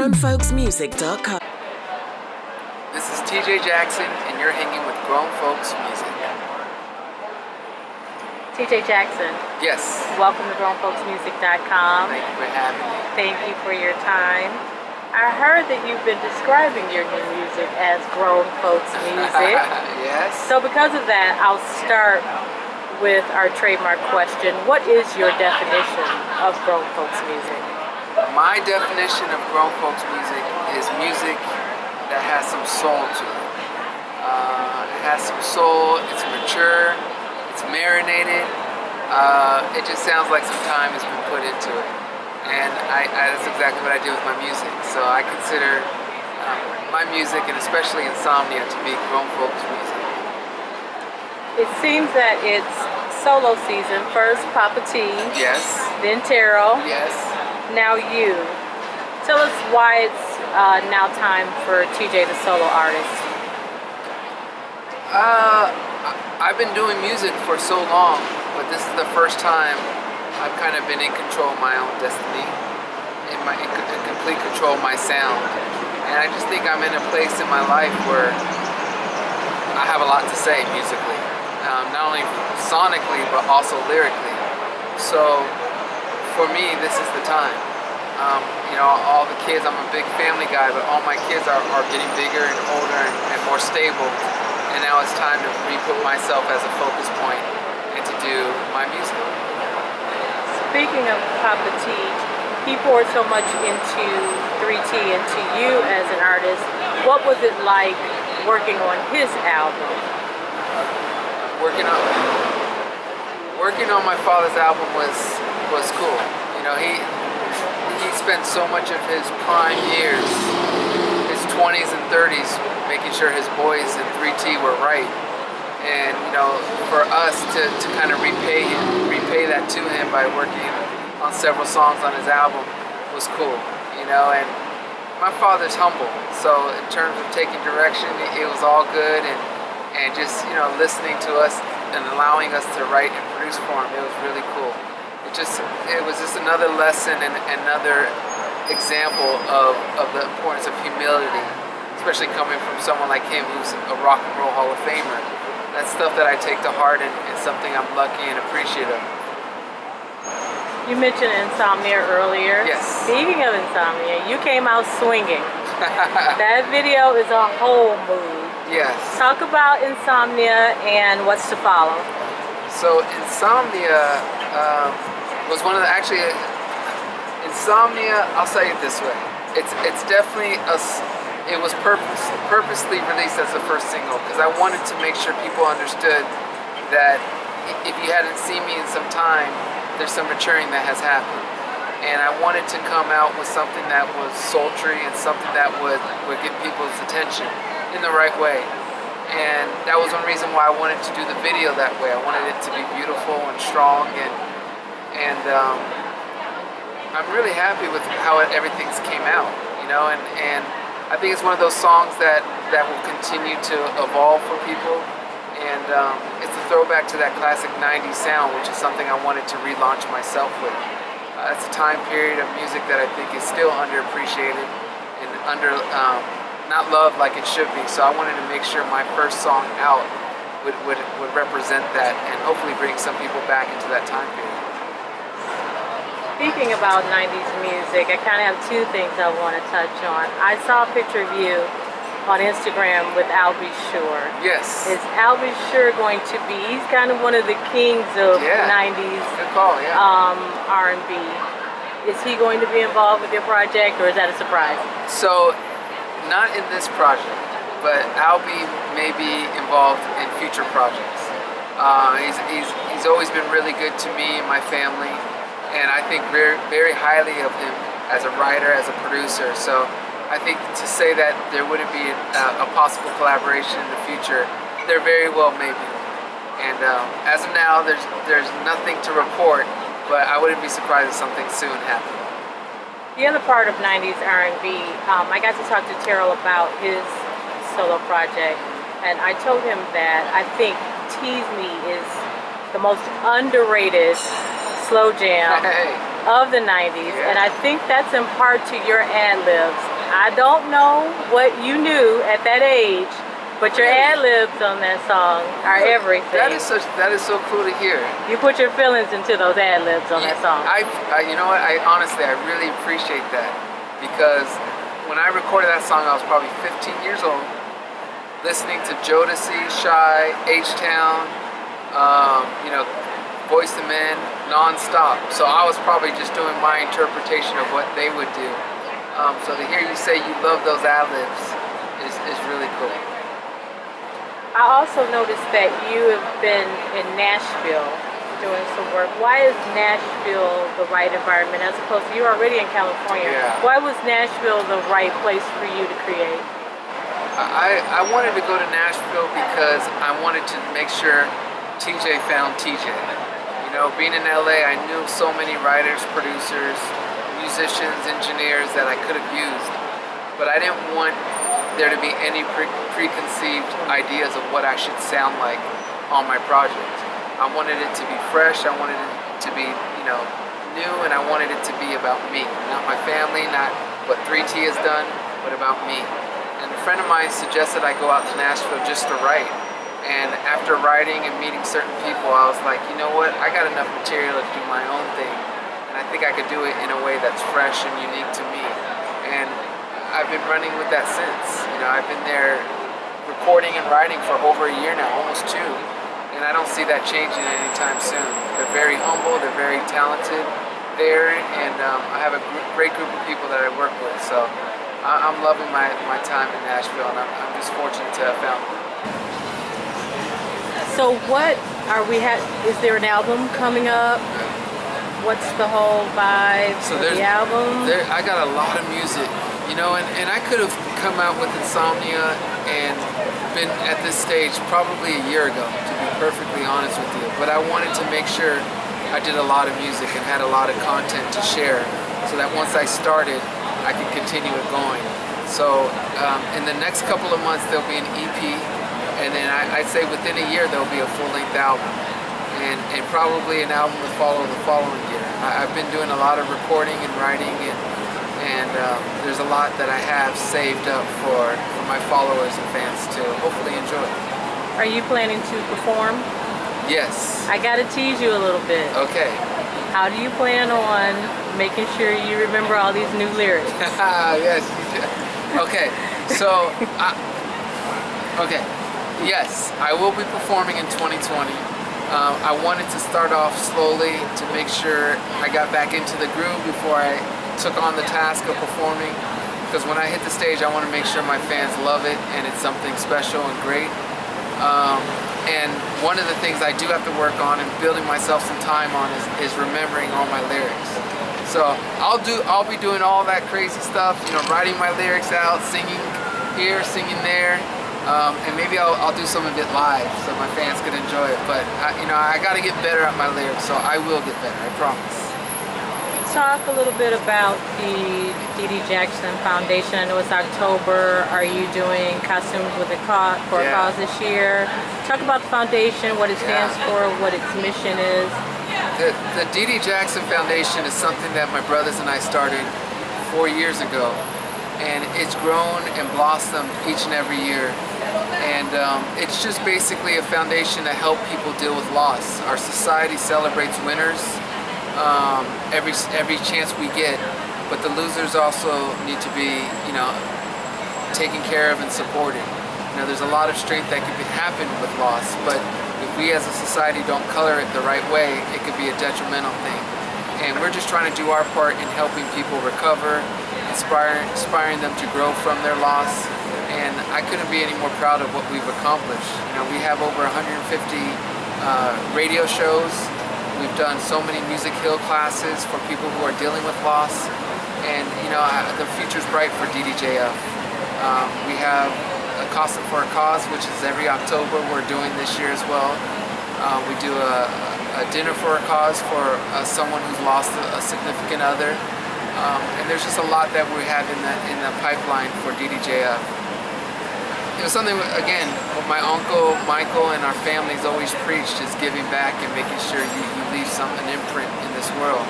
grownfolksmusic.com. This is Tito Jackson, and you're hanging with Grown Folks Music. Tito Jackson. Yes. Welcome to grownfolksmusic.com. Thank you for having me. Thank you for your time. I heard that you've been describing your new music as grown folks music. Yes. So because of that, I'll start with our trademark question. What is your definition of grown folks music? My definition of grown folks music is music that has some soul to it. It has some soul, it's mature, it's marinated. It just sounds like some time has been put into it. And that's exactly what I do with my music. So I consider my music, and especially Insomnia, to be grown folks music. It seems that it's solo season. First Papa T. Yes. Then Taryll. Yes. Now you. Tell us why it's now time for TJ the solo artist. I've been doing music for so long, but this is the first time I've kind of been in control of my own destiny, in complete control of my sound. And I just think I'm in a place in my life where I have a lot to say musically, not only sonically but also lyrically. So for me, this is the time. All the kids, I'm a big family guy, but all my kids are getting bigger and older and more stable. And now it's time to re-put myself as a focus point and to do my music. Speaking of Papa T, he poured so much into 3T, into you as an artist. What was it like working on his album? Working on my father's album was cool. He spent so much of his prime years, his 20s and 30s, making sure his boys in 3T were right. And for us to kind of repay that to him by working on several songs on his album was cool. And my father's humble, so in terms of taking direction, it was all good, and just listening to us and allowing us to write and produce for him, it was really cool. It was just another lesson and another example of the importance of humility, especially coming from someone like him who's a rock and roll Hall of Famer. That's stuff that I take to heart and something I'm lucky and appreciative of. You mentioned Insomnia earlier. Yes. Speaking of Insomnia, you came out swinging. That video is a whole mood. Yes. Talk about Insomnia and what's to follow. So Insomnia was one of the, Insomnia, I'll say it this way. It's definitely it was purposely released as the first single because I wanted to make sure people understood that if you hadn't seen me in some time, there's some maturing that has happened. And I wanted to come out with something that was sultry and something that would get people's attention in the right way. And that was one reason why I wanted to do the video that way. I wanted it to be beautiful and strong, and I'm really happy with how everything's came out, and I think it's one of those songs that will continue to evolve for people, and it's a throwback to that classic 90s sound, which is something I wanted to relaunch myself with. It's a time period of music that I think is still underappreciated and not loved like it should be. So I wanted to make sure my first song out would represent that and hopefully bring some people back into that time period. Speaking about 90s music, I kind of have two things I want to touch on. I saw a picture of you on Instagram with Al B. Sure. Yes. Is Al B. Sure going to be, he's kind of one of the kings of 90s Good call, yeah. R&B. Is he going to be involved with your project, or is that a surprise? So, not in this project, but Al B. may be involved in future projects. He's always been really good to me and my family. And I think very, very highly of him as a writer, as a producer. So I think to say that there wouldn't be a possible collaboration in the future, there very well may be. And as of now, there's nothing to report, but I wouldn't be surprised if something soon happened. The other part of 90s R&B, I got to talk to Taryll about his solo project, and I told him that I think Tease Me is the most underrated slow jam of the 90s, and I think that's in part to your ad-libs. I don't know what you knew at that age, but your ad-libs on that song are everything. That is so cool to hear. You put your feelings into those ad-libs on that song. You know what? I honestly really appreciate that, because when I recorded that song, I was probably 15 years old, listening to Jodeci, Shy, H-Town, you know, Boyz II Men, non-stop. So I was probably just doing my interpretation of what they would do. So to hear you say you love those ad-libs is really cool. I also noticed that you have been in Nashville doing some work. Why is Nashville the right environment as opposed to, you're already in California? Yeah. Why was Nashville the right place for you to create? I wanted to go to Nashville because I wanted to make sure TJ found TJ. You know, being in LA, I knew so many writers, producers, musicians, engineers that I could have used, but I didn't want there to be any preconceived ideas of what I should sound like on my project. I wanted it to be fresh, I wanted it to be, you know, new, and I wanted it to be about me. Not my family, not what 3T has done, but about me. And a friend of mine suggested I go out to Nashville just to write. And after writing and meeting certain people, I was like, you know what, I got enough material to do my own thing. And I think I could do it in a way that's fresh and unique to me. And I've been running with that since. You know, I've been there recording and writing for over a year now, almost 2. And I don't see that changing anytime soon. They're very humble, they're very talented there, and I have a great group of people that I work with. So I'm loving my time in Nashville, and I'm just fortunate to have found them. So what are we is there an album coming up? What's the whole vibe of the album? I got a lot of music. You know, and I could have come out with Insomnia and been at this stage probably a year ago, to be perfectly honest with you. But I wanted to make sure I did a lot of music and had a lot of content to share, so that once I started, I could continue it going. So in the next couple of months, there'll be an EP, and then I'd say within a year, there'll be a full-length album. And probably an album will follow the following year. I've been doing a lot of recording and writing, and there's a lot that I have saved up for my followers and fans to hopefully enjoy. Are you planning to perform? Yes. I gotta tease you a little bit. Okay. How do you plan on making sure you remember all these new lyrics? Yes. Okay. So, okay. Yes, I will be performing in 2020. I wanted to start off slowly to make sure I got back into the groove before I took on the task of performing, because when I hit the stage, I want to make sure my fans love it and it's something special and great. And one of the things I do have to work on and building myself some time on is remembering all my lyrics. So I'll be doing all that crazy stuff, you know, writing my lyrics out, singing here, singing there. And maybe I'll do some of it live so my fans can enjoy it. But you know, I got to get better at my lyrics, so I will get better, I promise. Talk a little bit about the Tito Jackson Foundation. I know it's October. Are you doing costumes with a cause this year? Talk about the foundation, what it stands for, what its mission is. The Tito Jackson Foundation is something that my brothers and I started 4 years ago, and it's grown and blossomed each and every year. And it's just basically a foundation to help people deal with loss. Our society celebrates winners every chance we get, but the losers also need to be, you know, taken care of and supported. You know, there's a lot of strength that could happen with loss, but if we as a society don't color it the right way, it could be a detrimental thing. And we're just trying to do our part in helping people recover, inspiring them to grow from their loss. And I couldn't be any more proud of what we've accomplished. You know, we have over 150 radio shows. We've done so many Music Hill classes for people who are dealing with loss, and you know, the future's bright for DDJF. We have a Costume for a Cause, which is every October. We're doing this year as well. We do a dinner for a cause for someone who's lost a significant other, and there's just a lot that we have in the pipeline for DDJF. It was something, again, what my uncle Michael and our families always preached, is giving back and making sure you leave an imprint in this world.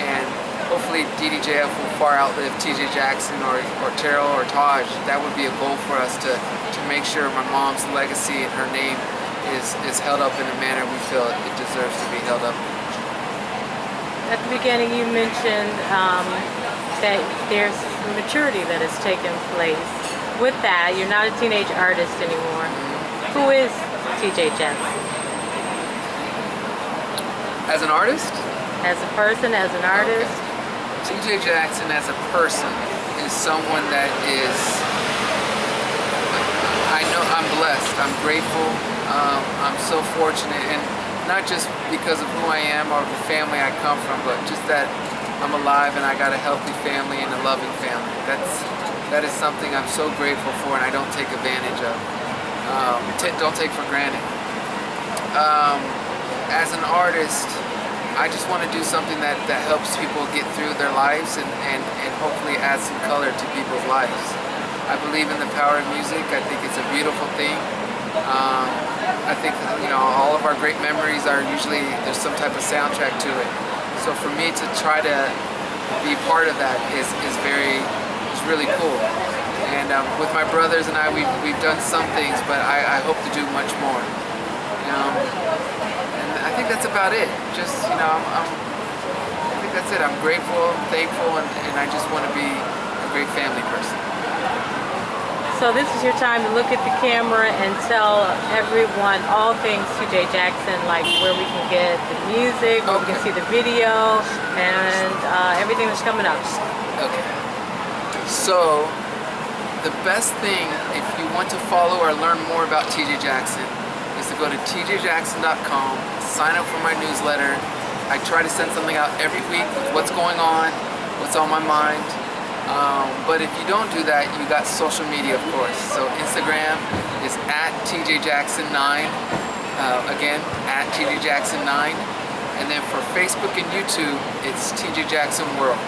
And hopefully DDJF will far outlive TJ Jackson or Taryll or Taj. That would be a goal for us to make sure my mom's legacy and her name is held up in the manner we feel it deserves to be held up. At the beginning you mentioned that there's maturity that has taken place. With that, you're not a teenage artist anymore. Who is TJ Jackson? As an artist? As a person, as an artist? Okay. TJ Jackson as a person is someone that is, I know I'm blessed, I'm grateful, I'm so fortunate, and not just because of who I am or the family I come from, but just that I'm alive and I got a healthy family and a loving family. That is something I'm so grateful for and I don't take advantage of. Don't take for granted. As an artist, I just want to do something that helps people get through their lives and hopefully add some color to people's lives. I believe in the power of music. I think it's a beautiful thing. I think, you know, all of our great memories are usually, there's some type of soundtrack to it. So for me to try to be part of that is really cool. And with my brothers and I, we've done some things, but I hope to do much more. And I think that's about it. Just, you know, I think that's it. I'm grateful, thankful, and I just want to be a great family person. So this is your time to look at the camera and tell everyone all things TJ Jackson, like where we can get the music, where we can see the video, and everything that's coming up. Okay. So the best thing, if you want to follow or learn more about TJ Jackson, is to go to tjjackson.com, sign up for my newsletter. I try to send something out every week with what's going on, what's on my mind. But if you don't do that, you got social media, of course. So Instagram is @TJJackson9. Again, @TJJackson9. And then for Facebook and YouTube, it's TJ Jackson World.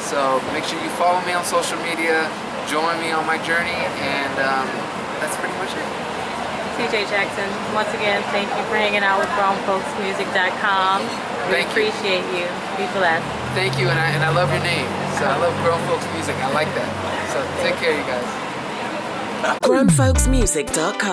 So make sure you follow me on social media, join me on my journey, and that's pretty much it. TJ Jackson, once again, thank you for hanging out with GrownFolksMusic.com. We appreciate you. Be blessed. Thank you, and I love your name. So I love Grown Folks Music. I like that. So take care, you guys. GrownFolksMusic.com